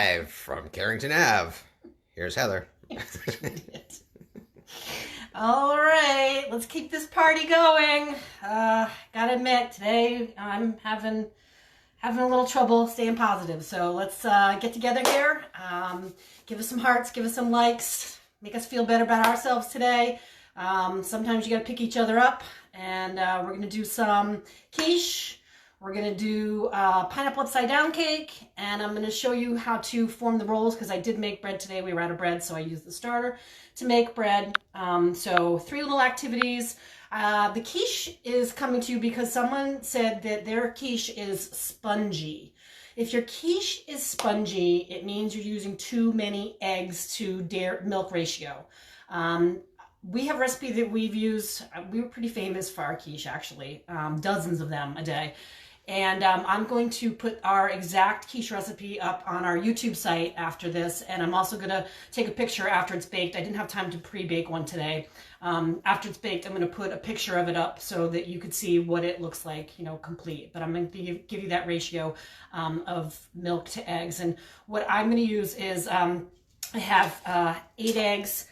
Live from Carrington Ave. Here's Heather. All right, let's keep this party going. Gotta admit, today I'm having a little trouble staying positive. So let's get together here. Give us some hearts, give us some likes, make us feel better about ourselves today. Sometimes you gotta pick each other up, and we're gonna do some quiche. We're gonna do pineapple upside down cake, and I'm gonna show you how to form the rolls because I did make bread today. We were out of bread, so I used the starter to make bread. So 3 little activities. The quiche is coming to you because someone said that their quiche is spongy. If your quiche is spongy, it means you're using too many eggs to milk ratio. We have a recipe that we've used. We were pretty famous for our quiche, actually, dozens of them a day. And I'm going to put our exact quiche recipe up on our YouTube site after this. And I'm also going to take a picture after it's baked. I didn't have time to pre-bake one today. After it's baked, I'm going to put a picture of it up so that you could see what it looks like, you know, complete. But I'm going to give you that ratio of milk to eggs. And what I'm going to use is I have 8 eggs,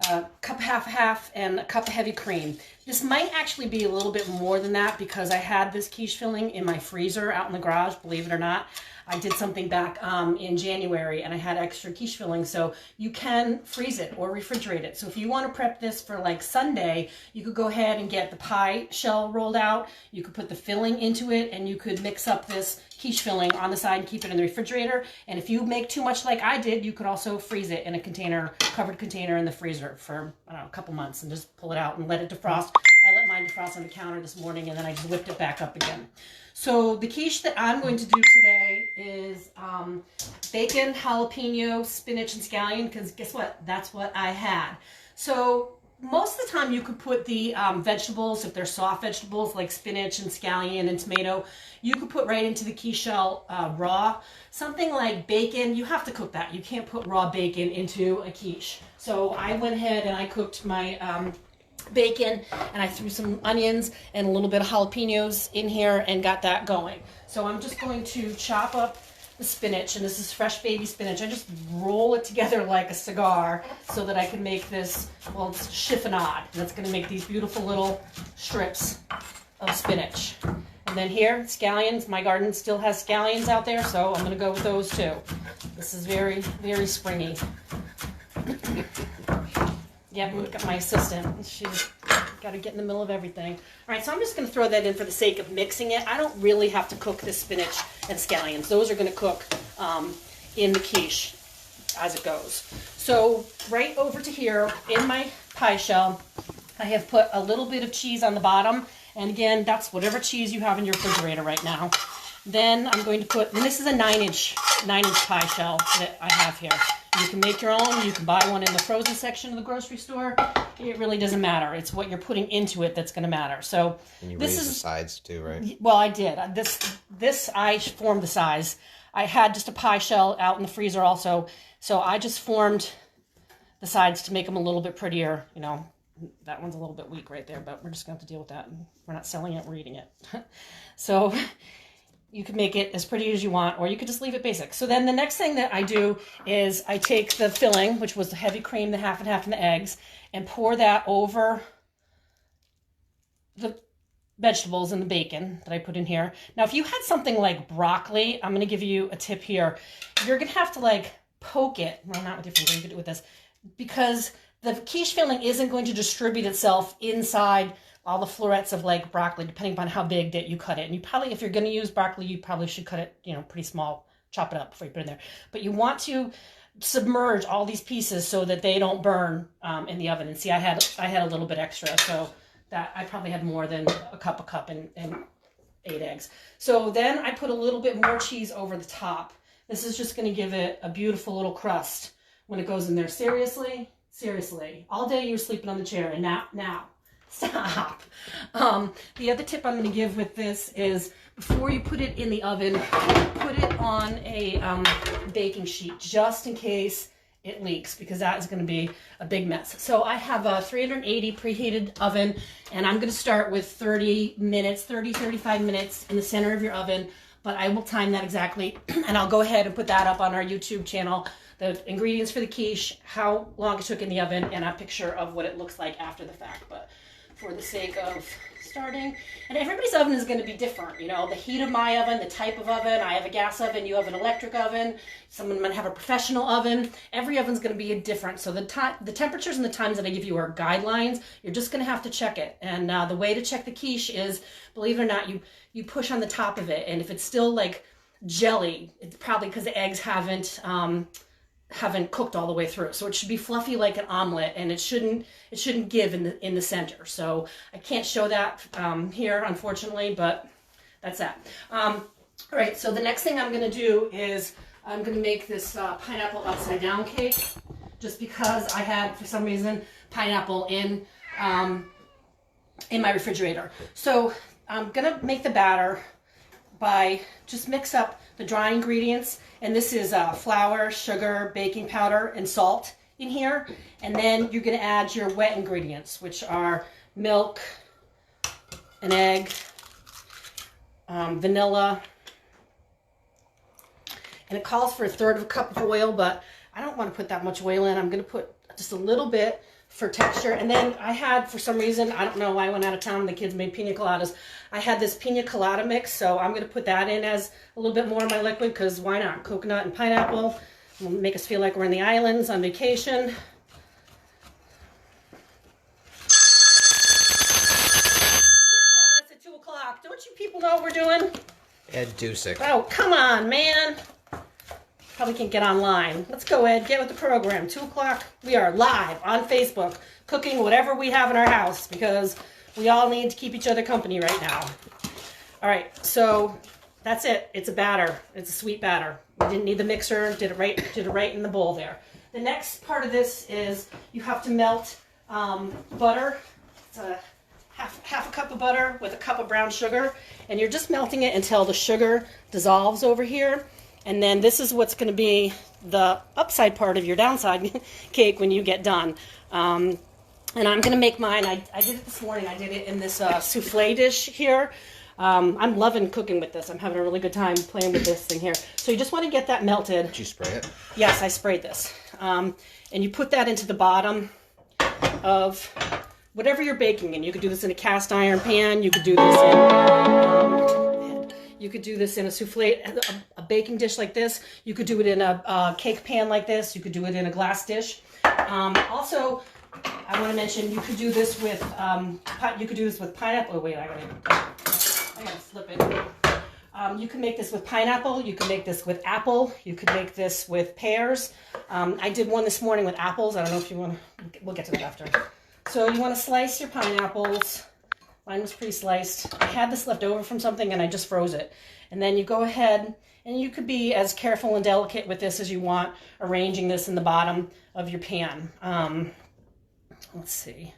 a cup half, and a cup of heavy cream. This might actually be a little bit more than that because I had this quiche filling in my freezer out in the garage, believe it or not. I did something back in January and I had extra quiche filling, so you can freeze it or refrigerate it. So if you want to prep this for like Sunday, you could go ahead and get the pie shell rolled out. You could put the filling into it and you could mix up this quiche filling on the side and keep it in the refrigerator. And if you make too much like I did, you could also freeze it in a container, covered container in the freezer for, I don't know, a couple months and just pull it out and let it defrost. I let mine defrost on the counter this morning and then I just whipped it back up again. So the quiche that I'm going to do today is bacon, jalapeno, spinach, and scallion, because guess what? That's what I had. So most of the time you could put the vegetables, if they're soft vegetables like spinach and scallion and tomato, you could put right into the quiche shell raw. Something like bacon, you have to cook that. You can't put raw bacon into a quiche. So I went ahead and I cooked my bacon and I threw some onions and a little bit of jalapenos in here and got that going. So I'm just going to chop up the spinach, and this is fresh baby spinach. I just roll it together like a cigar so that I can make this, well, it's chiffonade, and it's going to make these beautiful little strips of spinach. And then here, scallions. My garden still has scallions out there, so I'm going to go with those too. This is very, very springy. Yeah, look at my assistant. She's got to get in the middle of everything. All right, so I'm just going to throw that in for the sake of mixing it. I don't really have to cook this spinach and scallions. Those are going to cook in the quiche as it goes. So right over to here in my pie shell, I have put a little bit of cheese on the bottom. And again, that's whatever cheese you have in your refrigerator right now. Then I'm going to put, and this is a 9-inch pie shell that I have here. You can make your own. You can buy one in the frozen section of the grocery store. It really doesn't matter. It's what you're putting into it that's going to matter. So and you raise the sides too, right? Well, I did. This I formed the size. I had just a pie shell out in the freezer also, so I just formed the sides to make them a little bit prettier. You know, that one's a little bit weak right there, but we're just going to have to deal with that. We're not selling it, we're eating it. So you can make it as pretty as you want, or you could just leave it basic. So then the next thing that I do is I take the filling, which was the heavy cream, the half and half, and the eggs, and pour that over the vegetables and the bacon that I put in here. Now, if you had something like broccoli, I'm going to give you a tip here. You're going to have to like poke it. Well, not with your finger, you could do it with this, because the quiche filling isn't going to distribute itself inside all the florets of like broccoli, depending upon how big that you cut it. And you probably, if you're going to use broccoli, you probably should cut it, you know, pretty small, chop it up before you put it in there. But you want to submerge all these pieces so that they don't burn in the oven. And see, I had a little bit extra, so that I probably had more than a cup and 8 eggs. So then I put a little bit more cheese over the top. This is just going to give it a beautiful little crust when it goes in there. Seriously, all day you're sleeping on the chair, and now. Stop. The other tip I'm going to give with this is before you put it in the oven, put it on a baking sheet just in case it leaks, because that is going to be a big mess. So I have a 380 preheated oven, and I'm going to start with 35 minutes in the center of your oven. but I will time that exactly, and I'll go ahead and put that up on our YouTube channel. The ingredients for the quiche, how long it took in the oven, and a picture of what it looks like after the fact. But for the sake of starting, and everybody's oven is going to be different. You know, the heat of my oven, the type of oven. I have a gas oven, you have an electric oven. Someone might have a professional oven. Every oven's going to be different. So the temperatures and the times that I give you are guidelines. You're just going to have to check it. And the way to check the quiche is, believe it or not, you push on the top of it, and if it's still like jelly, it's probably because the eggs haven't cooked all the way through. So it should be fluffy like an omelet, and it shouldn't give in the center. So I can't show that here, unfortunately, but that's that. All right, so the next thing I'm going to do is I'm going to make this pineapple upside down cake, just because I had, for some reason, pineapple in my refrigerator. So I'm going to make the batter by just mix up the dry ingredients, and this is flour, sugar, baking powder, and salt in here. And then you're going to add your wet ingredients, which are milk, an egg, vanilla, and it calls for 1/3 cup of oil, but I don't want to put that much oil in. I'm going to put just a little bit for texture. And then I had, for some reason, I don't know why I went out of town and the kids made pina coladas. I had this pina colada mix, so I'm going to put that in as a little bit more of my liquid, because why not? Coconut and pineapple will make us feel like we're in the islands on vacation. Oh, it's at 2 o'clock. Don't you people know what we're doing? Ed Dusick. Oh, come on, man. Probably can't get online. Let's go, Ed. Get with the program. 2 o'clock. We are live on Facebook, cooking whatever we have in our house, because we all need to keep each other company right now. All right, so that's it. It's a batter. It's a sweet batter. We didn't need the mixer. Did it right in the bowl there. The next part of this is you have to melt butter. It's a half a cup of butter with a cup of brown sugar, and you're just melting it until the sugar dissolves over here. And then this is what's going to be the upside part of your downside cake when you get done. And I'm going to make mine. I did it this morning. I did it in this souffle dish here. I'm loving cooking with this. I'm having a really good time playing with this thing here. So you just want to get that melted. Did you spray it? Yes, I sprayed this. And you put that into the bottom of whatever you're baking in. You could do this in a cast iron pan. You could do this in... You could do this in a souffle, a baking dish like this. You could do it in a cake pan like this. You could do it in a glass dish. Also, I want to mention you could do this with pineapple. Oh, wait, I gotta flip it. You can make this with pineapple. You can make this with apple. You could make this with pears. I did one this morning with apples. I don't know if you want to. We'll get to that after. So you want to slice your pineapples. Mine was pre-sliced. I had this left over from something and I just froze it. And then you go ahead, and you could be as careful and delicate with this as you want, arranging this in the bottom of your pan. Let's see.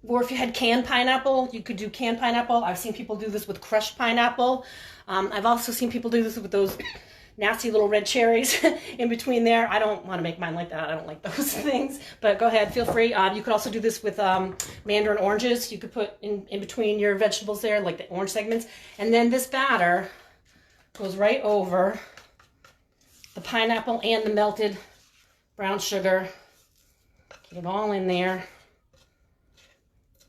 Or if you had canned pineapple, you could do canned pineapple. I've seen people do this with crushed pineapple. I've also seen people do this with those nasty little red cherries in between there. I don't want to make mine like that. I don't like those things. But go ahead, feel free. You could also do this with mandarin oranges. You could put in between your vegetables there, like the orange segments. And then this batter goes right over the pineapple and the melted brown sugar. Get it all in there.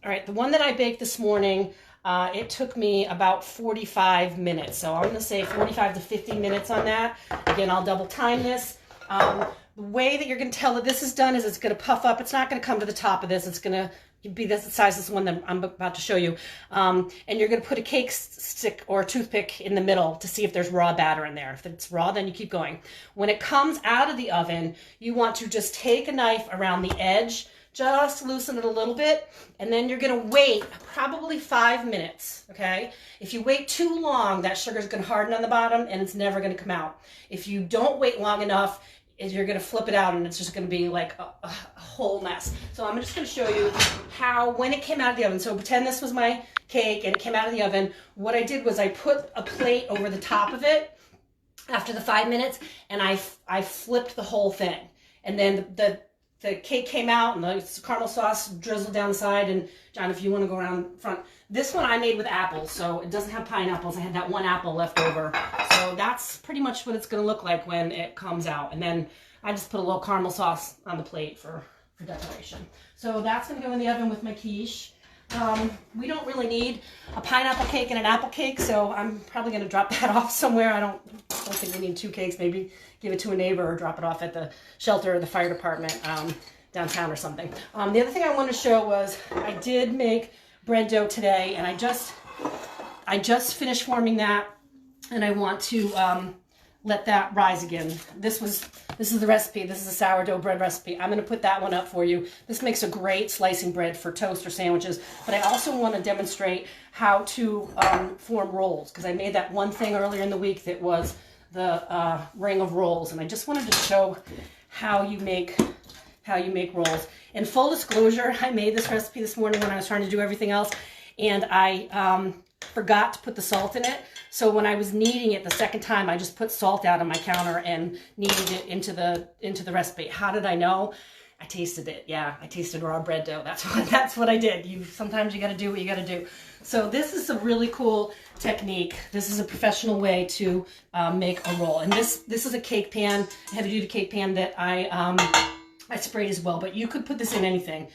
All right, the one that I baked this morning, it took me about 45 minutes. So I'm going to say 45 to 50 minutes on that. Again, I'll double time this. The way that you're going to tell that this is done is it's going to puff up. It's not going to come to the top of this. It's going to be this size, this one that I'm about to show you. And you're going to put a cake stick or a toothpick in the middle to see if there's raw batter in there. If it's raw, then you keep going. When it comes out of the oven, you want to just take a knife around the edge, just loosen it a little bit, and then you're going to wait probably 5 minutes, okay? If you wait too long, that sugar is going to harden on the bottom, and it's never going to come out. If you don't wait long enough, you're going to flip it out, and it's just going to be like a whole mess. So I'm just going to show you how, when it came out of the oven, so pretend this was my cake, and it came out of the oven. What I did was I put a plate over the top of it after the 5 minutes, and I flipped the whole thing. And then the cake came out and the caramel sauce drizzled down the side. And John, if you want to go around front, this one I made with apples, so it doesn't have pineapples. I had that one apple left over. So that's pretty much what it's going to look like when it comes out. And then I just put a little caramel sauce on the plate for decoration. So that's going to go in the oven with my quiche. We don't really need a pineapple cake and an apple cake, so I'm probably going to drop that off somewhere. I don't think we need 2 cakes. Maybe give it to a neighbor or drop it off at the shelter or the fire department downtown or something. The other thing I wanted to show was I did make bread dough today, and I just finished forming that, and I want to let that rise again. This is the recipe. This is a sourdough bread recipe. I'm going to put that one up for you. This makes a great slicing bread for toast or sandwiches, but I also want to demonstrate how to form rolls, because I made that one thing earlier in the week that was the ring of rolls, and I just wanted to show how you make rolls. In full disclosure, I made this recipe this morning when I was trying to do everything else, and I forgot to put the salt in it. So when I was kneading it the second time, I just put salt out on my counter and kneaded it into the recipe. How did I know? I tasted it. Yeah, I tasted raw bread dough. That's what I did. Sometimes you got to do what you got to do. So this is a really cool technique. This is a professional way to make a roll. And this is a cake pan, a heavy duty cake pan that I sprayed as well. But you could put this in anything.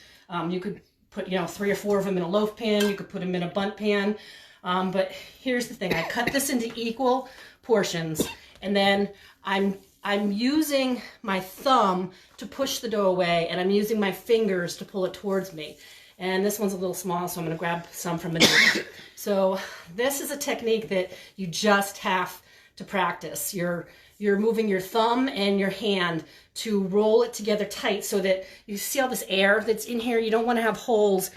You could put 3 or 4 of them in a loaf pan. You could put them in a bundt pan. But here's the thing. I cut this into equal portions, and then I'm using my thumb to push the dough away, and I'm using my fingers to pull it towards me. And this one's a little small, so I'm going to grab some from it. So this is a technique that you just have to practice. You're moving your thumb and your hand to roll it together tight so that you see all this air that's in here. You don't want to have holes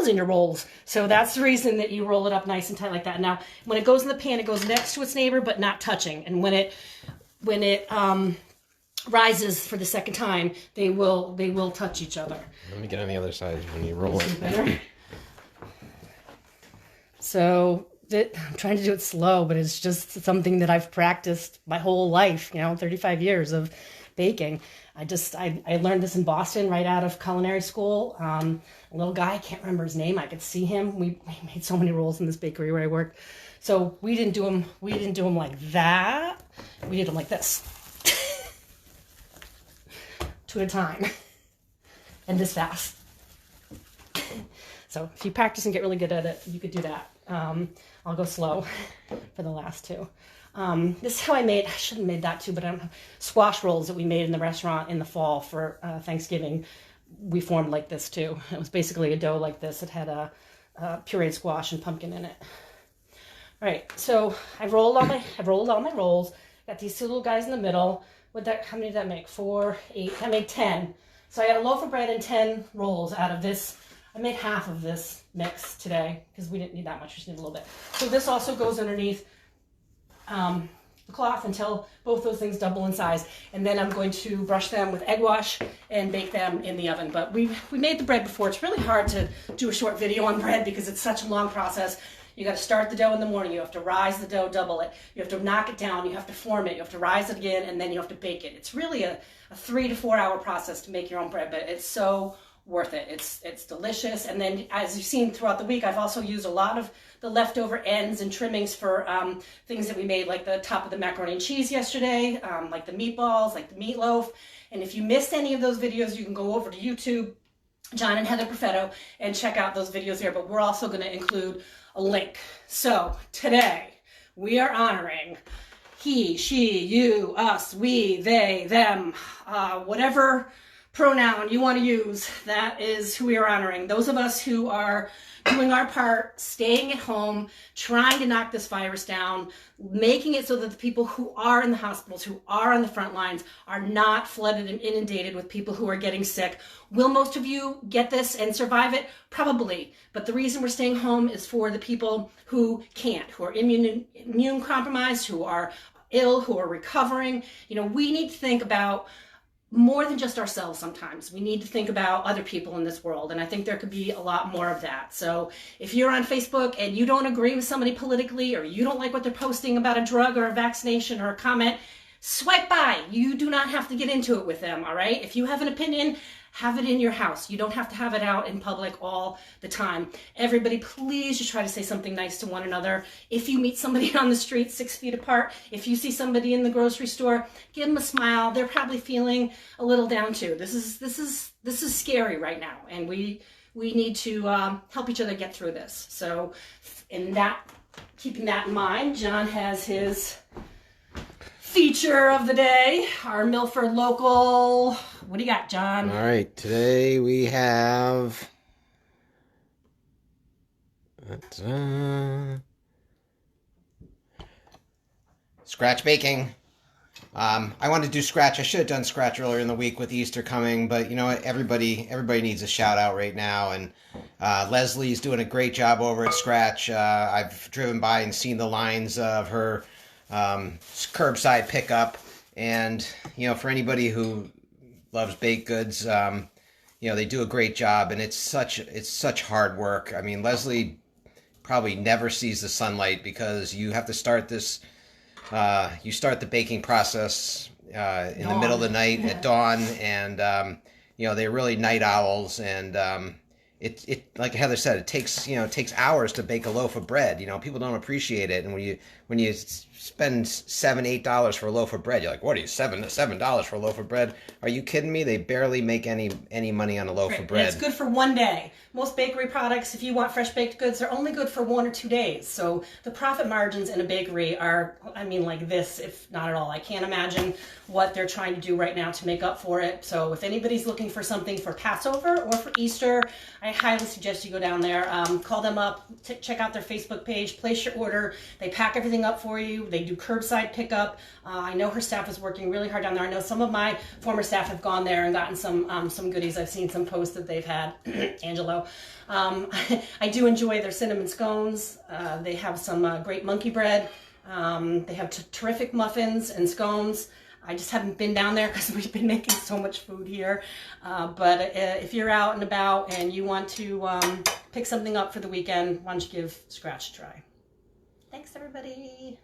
in your rolls. So that's the reason that you roll it up nice and tight like that. Now, when it goes in the pan, it goes next to its neighbor, but not touching. And when it rises for the second time, they will touch each other. Let me get on the other side when you roll it. So I'm trying to do it slow, but it's just something that I've practiced my whole life, 35 years of baking. I learned this in Boston right out of culinary school. A little guy, I can't remember his name. I could see him. We made so many rolls in this bakery where I worked. So we didn't do them like that. We did them like this. 2 at a time. And this fast. So if you practice and get really good at it, you could do that. I'll go slow for the last 2. This is how I should have made that too, but squash rolls that we made in the restaurant in the fall for Thanksgiving. We formed like this too. It was basically a dough like this. It had a pureed squash and pumpkin in it. All right, so I've rolled all my rolls. Got these 2 little guys in the middle. How many did that make? 4, 8. That made 10. So I got a loaf of bread and 10 rolls out of this. I made half of this mix today because we didn't need that much. We just need a little bit. So this also goes underneath the cloth until both those things double in size, and then I'm going to brush them with egg wash and bake them in the oven. But we made the bread before. It's really hard to do a short video on bread because it's such a long process. You got to start the dough in the morning. You have to rise the dough, double it. You have to knock it down. You have to form it. You have to rise it again, and then you have to bake it. It's really a 3 to 4 hour process to make your own bread, but it's so worth it. It's delicious. And then, as you've seen throughout the week, I've also used a lot of the leftover ends and trimmings for things that we made, like the top of the macaroni and cheese yesterday, like the meatballs, like the meatloaf. And if you missed any of those videos, you can go over to YouTube, John and Heather Perfetto, and check out those videos there. But we're also going to include a link. So today we are honoring he, she, you, us, we, they, them, whatever pronoun you want to use, that is who we are honoring. Those of us who are doing our part, staying at home, trying to knock this virus down, making it so that the people who are in the hospitals, who are on the front lines, are not flooded and inundated with people who are getting sick. Will most of you get this and survive it? Probably. But the reason we're staying home is for the people who can't, who are immune compromised, who are ill, who are recovering. We need to think about more than just ourselves sometimes. We need to think about other people in this world, and I think there could be a lot more of that. So if you're on Facebook and you don't agree with somebody politically, or you don't like what they're posting about a drug or a vaccination or a comment, swipe by. You do not have to get into it with them, all right? If you have an opinion, have it in your house. You don't have to have it out in public all the time. Everybody, please just try to say something nice to one another. If you meet somebody on the street 6 feet apart, if you see somebody in the grocery store, give them a smile. They're probably feeling a little down too. This is scary right now, and we need to help each other get through this. So keeping that in mind, John has his feature of the day, our Milford local. What do you got, John? All right, today we have scratch baking. I wanted to do scratch. I should have done scratch earlier in the week with Easter coming, but you know what? Everybody needs a shout out right now, and Leslie's doing a great job over at Scratch. I've driven by and seen the lines of her curbside pickup, and you know, for anybody who loves baked goods, you know, they do a great job, and it's such hard work. I mean, Leslie probably never sees the sunlight because you have to start this. You start the baking process in the middle of the night at dawn, and you know, they're really night owls, and it like Heather said, it takes hours to bake a loaf of bread. You know, people don't appreciate it, and when you spend $7-8 for a loaf of bread, you're like, what are you, $7 for a loaf of bread? Are you kidding me? They barely make any money on a loaf of bread. And it's good for one day. Most bakery products, if you want fresh baked goods, they're only good for 1 or 2 days. So the profit margins in a bakery are, I mean, like this, if not at all. I can't imagine what they're trying to do right now to make up for it. So if anybody's looking for something for Passover or for Easter, I highly suggest you go down there, call them up, check out their Facebook page, place your order. They pack everything up for you. They do curbside pickup. I know her staff is working really hard down there. I know some of my former staff have gone there and gotten some goodies. I've seen some posts that they've had. Angelo. I do enjoy their cinnamon scones. They have some great monkey bread. They have terrific muffins and scones. I just haven't been down there because we've been making so much food here. But if you're out and about and you want to pick something up for the weekend, why don't you give Scratch a try. Thanks, everybody.